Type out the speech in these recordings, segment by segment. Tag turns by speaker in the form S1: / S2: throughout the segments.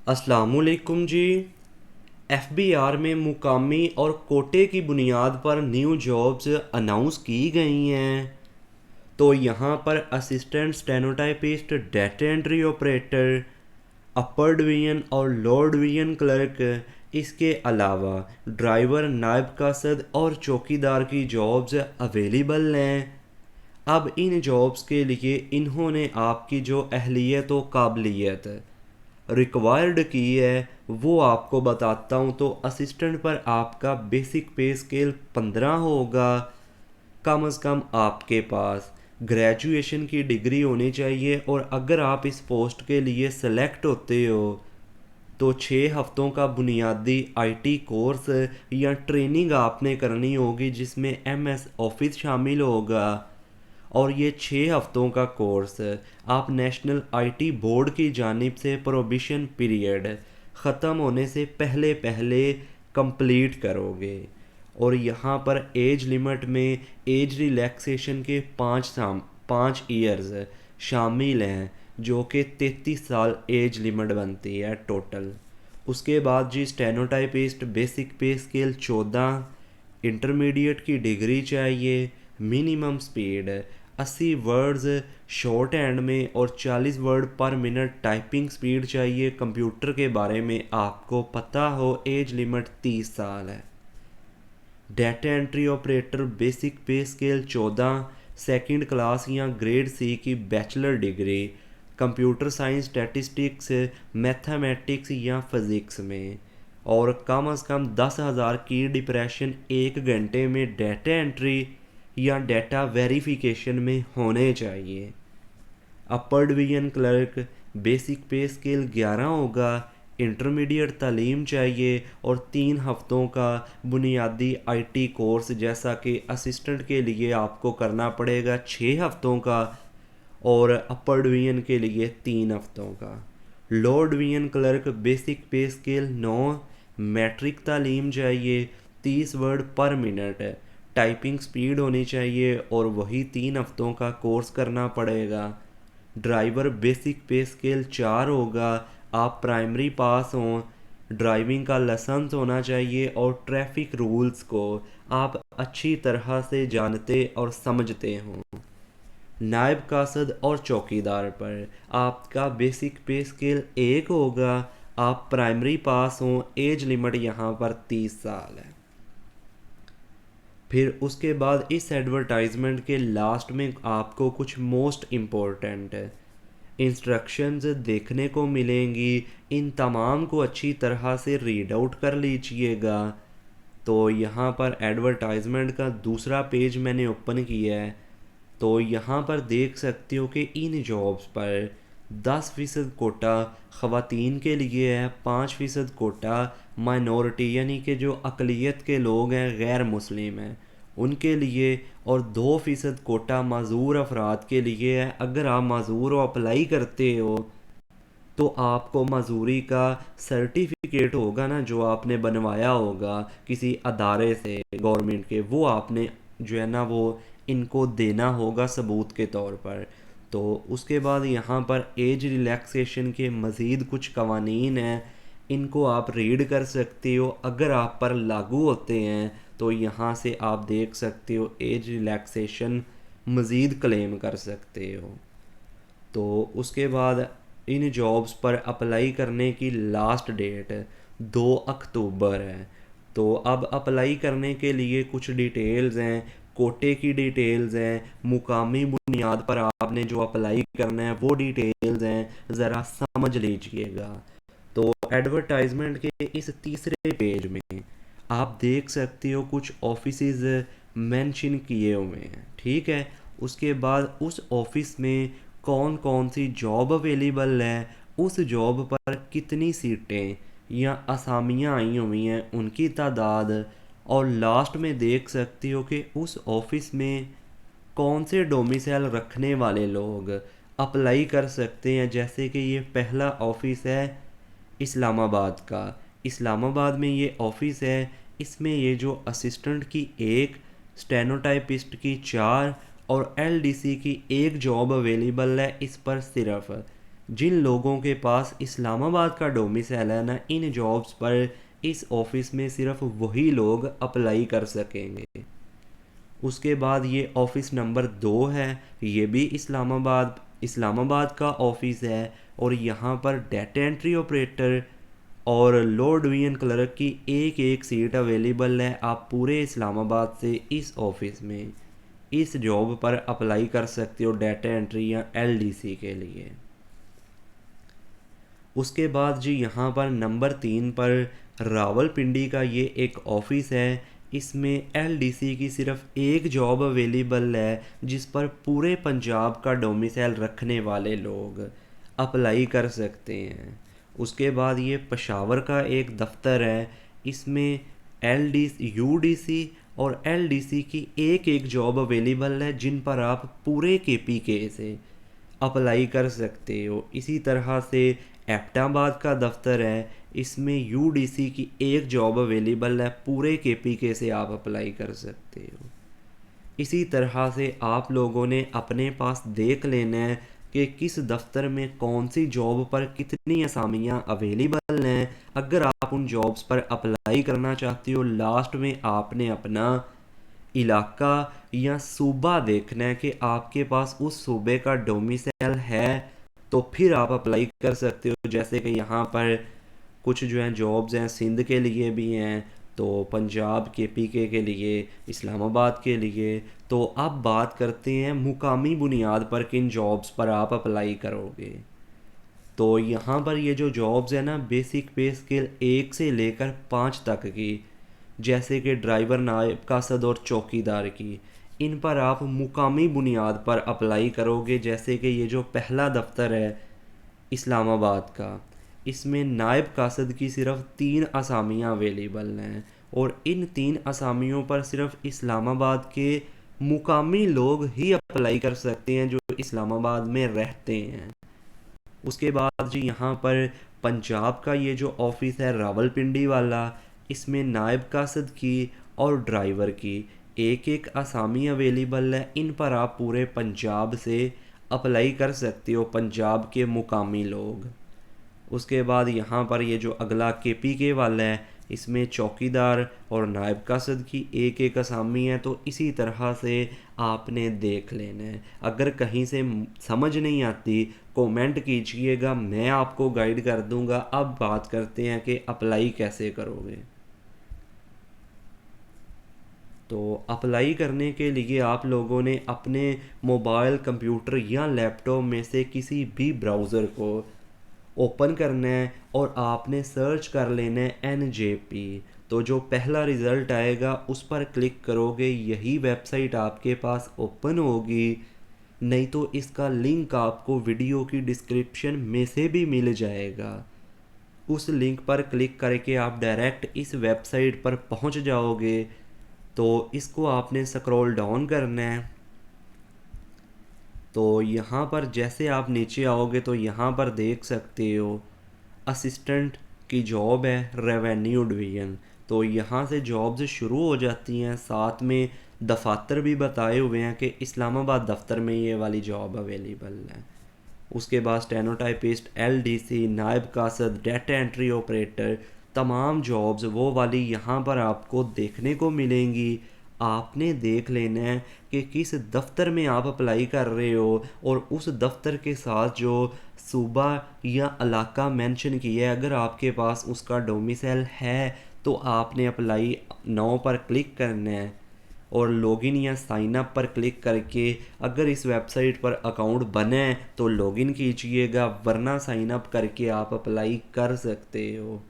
S1: अस्सलामुअलैकुम जी। एफबीआर में मुकामी और कोटे की बुनियाद पर न्यू जॉब्स अनाउंस की गई हैं। तो यहाँ पर assistant stenotypist, data entry operator, upper division और लोअर डिवीजन क्लर्क, इसके अलावा ड्राइवर, नायब कासद और चौकीदार की जॉब्स अवेलेबल हैं। अब इन जॉब्स के लिए इन्होंने आपकी जो अहलियत व काबिलियत रिक्वायर्ड की है वो आपको बताता हूँ। तो असिस्टेंट पर आपका बेसिक पे स्केल 15 होगा। कम से कम आपके पास ग्रेजुएशन की डिग्री होनी चाहिए, और अगर आप इस पोस्ट के लिए सेलेक्ट होते हो तो 6 हफ्तों का बुनियादी आईटी कोर्स या ट्रेनिंग आपने करनी होगी, जिसमें एमएस ऑफिस शामिल होगा। और ये 6 हफ्तों का कोर्स आप नेशनल आईटी बोर्ड की जानिब से प्रोबिशन पीरियड ख़त्म होने से पहले पहले कंप्लीट करोगे। और यहाँ पर एज लिमिट में एज रिलैक्सेशन के 5 ईयर्स शामिल हैं, जो कि 33 साल एज लिमिट बनती है टोटल। उसके बाद जी stenotypist basic pay scale 14, intermediate की डिग्री चाहिए, minimum speed 80 words shorthand में और 40 word per minute typing speed चाहिए। कंप्यूटर के बारे में आपको पता हो, एज लिमिट 30 साल है। Data entry operator basic pay scale 14, second class या ग्रेड सी की bachelor degree computer science, statistics, mathematics या फिज़िक्स में, और कम से कम 10,000 की डिप्रेशन 1 घंटे में डेटा एंट्री या डेटा वेरिफिकेशन में होने चाहिए। Upper division clerk basic pay scale 11 होगा। इंटरमीडिएट तालीम चाहिए और 3 हफ्तों का बुनियादी आईटी कोर्स, जैसा कि असिस्टेंट के लिए आपको करना पड़ेगा 6 हफ्तों का, और अपर डिवीजन के लिए 3 हफ्तों का। Lower division clerk basic pay scale 9, matric तालीम चाहिए, 30 word per minute typing speed होनी चाहिए, और वही 3 हफ्तों का कोर्स करना पड़ेगा। ड्राइवर बेसिक पे स्केल 4 होगा। आप प्राइमरी पास हों, ड्राइविंग का लाइसेंस होना चाहिए, और ट्रैफिक रूल्स को आप अच्छी तरह से जानते और समझते हों। नायब कासद और चौकीदार पर आपका बेसिक पे स्केल 1 होगा। आप प्राइमरी पास हों, एज लिमिट यहाँ पर 30 साल है। फिर उसके बाद इस एडवर्टाइजमेंट के लास्ट में आपको कुछ मोस्ट इम्पोर्टेंट इंस्ट्रक्शंस देखने को मिलेंगी। इन तमाम को अच्छी तरह से रीड आउट कर लीजिएगा। तो यहाँ पर एडवर्टाइजमेंट का दूसरा पेज मैंने ओपन किया है। तो यहाँ पर देख सकते हो कि इन जॉब्स पर 10% कोटा ख़वातीन के लिए है, 5% कोटा माइनॉरिटी यानी कि जो अकलियत के लोग हैं, गैर मुस्लिम हैं, उनके लिए, और 2% कोटा माजूर अफराद के लिए है। अगर आप माजूर अप्लाई करते हो तो आपको मजूरी का सर्टिफिकेट होगा ना, जो आपने बनवाया होगा किसी अदारे से गवर्नमेंट के, वो आपने जो है ना वो इनको देना होगा सबूत के तौर पर। तो उसके बाद यहाँ पर एज रिलैक्सेशन के मज़ीद कुछ कवानीन हैं, इनको आप रीड कर सकते हो। अगर आप पर लागू होते हैं तो यहाँ से आप देख सकते हो एज रिलैक्सेशन मज़ीद क्लेम कर सकते हो। तो उसके बाद इन जॉब्स पर अप्लाई करने की लास्ट डेट 2 अक्टूबर है। तो अब अप्लाई करने के लिए कुछ डिटेल्स हैं, कोटे की डिटेल्स हैं, मुकामी बुनियाद पर आपने जो अप्लाई करना है वो डिटेल्स हैं, ज़रा समझ लीजिएगा। तो एडवर्टाइजमेंट के इस तीसरे पेज में आप देख सकते हो कुछ ऑफिसेज मेंशन किए हुए हैं, ठीक है। उसके बाद उस ऑफिस में कौन कौन सी जॉब अवेलेबल है, उस जॉब पर कितनी सीटें या असामियाँ आई हुई हैं, उनकी तादाद, और लास्ट में देख सकते हो कि उस ऑफिस में कौन से डोमिसाइल रखने वाले लोग अप्लाई कर सकते हैं। जैसे कि ये पहला ऑफिस है इस्लामाबाद का, इस्लामाबाद में ये ऑफिस है। इसमें ये जो असिस्टेंट की 1, स्टेनोटाइपिस्ट की 4 और एलडीसी की 1 जॉब अवेलेबल है। इस पर सिर्फ जिन लोगों के पास इस्लामाबाद का डोमिसाइल है ना, इन जॉब्स पर इस ऑफिस में सिर्फ वही लोग अप्लाई कर सकेंगे। उसके बाद ये ऑफिस नंबर 2 है, ये भी इस्लामाबाद का ऑफिस है और यहाँ पर डाटा एंट्री ऑपरेटर और लो डिवीजन क्लर्क की एक एक सीट अवेलेबल है। आप पूरे इस्लामाबाद से इस ऑफिस में इस जॉब पर अप्लाई कर सकते हो डाटा एंट्री या एलडीसी के लिए। उसके बाद जी यहाँ पर नंबर 3 पर रावलपिंडी का ये एक ऑफिस है। इसमें एलडीसी की सिर्फ एक जॉब अवेलेबल है जिस पर पूरे पंजाब का डोमिसाइल रखने वाले लोग अप्लाई कर सकते हैं। उसके बाद ये पेशावर का एक दफ्तर है। इसमें यूडीसी और एलडीसी की एक एक जॉब अवेलेबल है जिन पर आप पूरे केपीके से अप्लाई कर सकते हो। इसी तरह से एबटाबाद का दफ्तर है, इसमें यूडीसी की एक जॉब अवेलेबल है, पूरे केपीके से आप अप्लाई कर सकते हो। इसी तरह से आप लोगों ने अपने पास देख लेना है कि किस दफ्तर में कौन सी जॉब पर कितनी असामियाँ अवेलेबल हैं। अगर आप उन जॉब्स पर अप्लाई करना चाहते हो, लास्ट में आपने अपना इलाका या सूबा देखना है कि आपके पास उस सूबे का डोमिसाइल है, तो फिर आप अप्लाई कर सकते हो। जैसे कि यहाँ पर कुछ जो हैं जॉब्स हैं सिंध के लिए भी हैं, तो पंजाब के पीके के लिए, इस्लामाबाद के लिए। तो अब बात करते हैं मुकामी बुनियाद पर किन जॉब्स पर आप अप्लाई करोगे। तो यहाँ पर ये जो जॉब्स है ना, बेसिक पे स्केल 1 से लेकर 5 तक की, जैसे कि ड्राइवर, नायब कासद और चौकीदार की, इन पर आप मुकामी बुनियाद पर अप्लाई करोगे। जैसे कि ये जो पहला दफ्तर है इस्लामाबाद का, इसमें नायब कासद की सिर्फ 3 असामियाँ अवेलेबल हैं और इन 3 असामियों पर सिर्फ इस्लामाबाद के मुकामी लोग ही अप्लाई कर सकते हैं जो इस्लामाबाद में रहते हैं। उसके बाद जी यहाँ पर पंजाब का ये जो ऑफिस है रावलपिंडी वाला, इसमें नायब कासद की और ड्राइवर की एक एक असामी अवेलेबल है। इन पर आप पूरे पंजाब से अप्लाई कर सकते हो, पंजाब के मुकामी लोग। उसके बाद यहाँ पर ये जो अगला केपीके वाला है, इसमें चौकीदार और नायब कासद की एक एक असामी है। तो इसी तरह से आपने देख लेना है। अगर कहीं से समझ नहीं आती कमेंट कीजिएगा, मैं आपको गाइड कर दूंगा। अब बात करते हैं कि अप्लाई कैसे करोगे। तो अप्लाई करने के लिए आप लोगों ने अपने मोबाइल, कंप्यूटर या लैपटॉप में से किसी भी ब्राउज़र को ओपन करना है और आपने सर्च कर लेना है NJP। तो जो पहला रिज़ल्ट आएगा उस पर क्लिक करोगे, यही वेबसाइट आपके पास ओपन होगी। नहीं तो इसका लिंक आपको वीडियो की डिस्क्रिप्शन में से भी मिल जाएगा। उस लिंक पर क्लिक करके आप डायरेक्ट इस वेबसाइट पर पहुंच जाओगे। तो इसको आपने स्क्रॉल डाउन करना है। तो यहाँ पर जैसे आप नीचे आओगे तो यहाँ पर देख सकते हो असिस्टेंट की जॉब है, रेवेन्यू डिवीज़न। तो यहाँ से जॉब्स शुरू हो जाती हैं। साथ में दफातर भी बताए हुए हैं कि इस्लामाबाद दफ्तर में ये वाली जॉब अवेलेबल है। उसके बाद स्टेनोटाइपिस्ट, LDC, नायब कासद, डाटा एंट्री ऑपरेटर, तमाम जॉब्स वो वाली यहाँ पर आपको देखने को मिलेंगी। आपने देख लेना है कि किस दफ्तर में आप अप्लाई कर रहे हो और उस दफ्तर के साथ जो सूबा या इलाका मेंशन किया है, अगर आपके पास उसका डोमिसाइल है तो आपने अप्लाई नाउ पर क्लिक करना है और लॉगिन या साइन अप पर क्लिक करके अगर इस वेबसाइट पर अकाउंट बने तो लॉगिन कीजिएगा, वरना साइन अप करके आप अप्लाई कर सकते हो।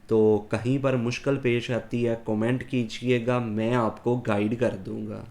S1: तो कहीं पर मुश्किल पेश आती है कमेंट कीजिएगा, मैं आपको गाइड कर दूंगा।